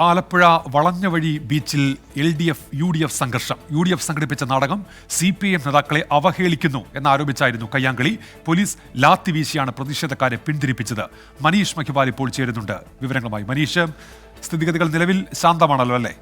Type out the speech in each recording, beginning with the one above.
ആലപ്പുഴ വളഞ്ഞവഴി ബീച്ചിൽ LDF-UDF സംഘർഷം. UDF സംഘടിപ്പിച്ച നാടകം CPIM നേതാക്കളെ അവഹേളിക്കുന്നു എന്നാരോപിച്ചായിരുന്നു കയ്യാങ്കളി. പോലീസ് ലാത്തി വീശിയാണ് പ്രതിഷേധക്കാരെ പിന്തിരിപ്പിച്ചത്. മനീഷ് മഹിബാൽ ഇപ്പോൾ ചേരുന്നുണ്ട് വിവരങ്ങളുമായി. മനീഷ്, സ്ഥിതിഗതികൾ നിലവിൽ ശാന്തമാണല്ലോ അല്ലേ?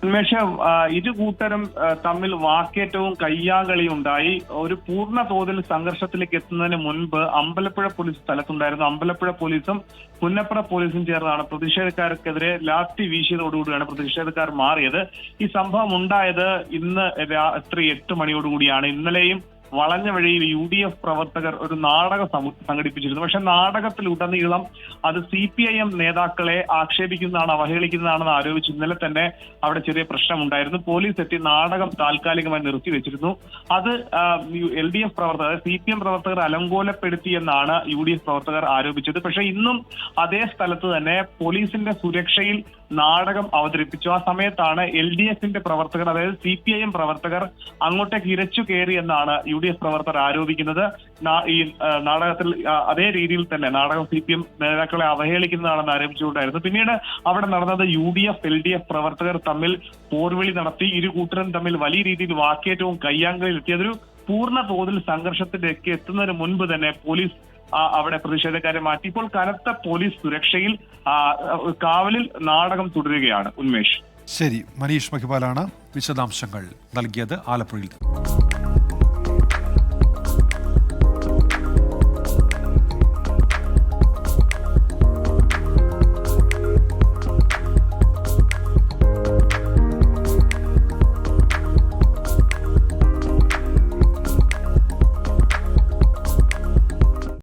ഉന്മേഷം, ഇരു കൂട്ടരും തമ്മിൽ വാക്കേറ്റവും കയ്യാങ്കളിയും ഉണ്ടായി. ഒരു പൂർണ്ണ തോതിൽ സംഘർഷത്തിലേക്ക് എത്തുന്നതിന് മുൻപ് അമ്പലപ്പുഴ പോലീസ് സ്ഥലത്തുണ്ടായിരുന്നു. അമ്പലപ്പുഴ പോലീസും പുന്നപ്ര പോലീസും ചേർന്നാണ് പ്രതിഷേധക്കാർക്കെതിരെ ലാത്തി വീശിയതോടുകൂടിയാണ് പ്രതിഷേധക്കാർ മാറിയത്. ഈ സംഭവം ഉണ്ടായത് ഇന്ന് രാത്രി 8 മണിയോടുകൂടിയാണ്. ഇന്നലെയും വളഞ്ഞ വഴിയിൽ UDF പ്രവർത്തകർ ഒരു നാടകം സംഘടിപ്പിച്ചിരുന്നു. പക്ഷെ നാടകത്തിലുടനീളം അത് CPIM നേതാക്കളെ ആക്ഷേപിക്കുന്നതാണ്, അവഹേളിക്കുന്നതാണെന്ന് ആരോപിച്ച് ഇന്നലെ തന്നെ അവിടെ ചെറിയ പ്രശ്നമുണ്ടായിരുന്നു. പോലീസ് എത്തി നാടകം താൽക്കാലികമായി നിർത്തിവെച്ചിരുന്നു. അത് LDF പ്രവർത്തകർ, CPM പ്രവർത്തകർ അലങ്കോലപ്പെടുത്തിയെന്നാണ് UDF പ്രവർത്തകർ ആരോപിച്ചത്. പക്ഷെ ഇന്നും അതേ സ്ഥലത്ത് തന്നെ പോലീസിന്റെ സുരക്ഷയിൽ നാടകം അവതരിപ്പിച്ചു. ആ സമയത്താണ് LDFന്റെ പ്രവർത്തകർ, അതായത് CPIM പ്രവർത്തകർ അങ്ങോട്ടേക്ക് ഇരച്ചു കയറി എന്നാണ് UDF പ്രവർത്തകർ ആരോപിക്കുന്നത്. ഈ നാടകത്തിൽ അതേ രീതിയിൽ തന്നെ നാടകം CPM നേതാക്കളെ അവഹേളിക്കുന്നതാണെന്ന് ആരോപിച്ചുകൊണ്ടായിരുന്നു. പിന്നീട് അവിടെ നടന്നത് UDF LDF പ്രവർത്തകർ തമ്മിൽ പോർവിളി നടത്തി. ഇരു കൂട്ടരും തമ്മിൽ വലിയ രീതിയിൽ വാക്കേറ്റവും കയ്യാങ്കളിയിൽ എത്തി. അതൊരു പൂർണ്ണ തോതിൽ സംഘർഷത്തിലേക്ക് എത്തുന്നതിന് മുൻപ് തന്നെ പോലീസ് അവിടെ പ്രതിഷേധക്കാരെ മാറ്റി. ഇപ്പോൾ കനത്ത പോലീസ് സുരക്ഷയിൽ കാവലിൽ നാടകം തുടരുകയാണ്. ഉന്മേഷ്. ശരി, മനീഷ് മഹിബാലാണ് വിശദാംശങ്ങൾ നൽകിയത് ആലപ്പുഴയിൽ.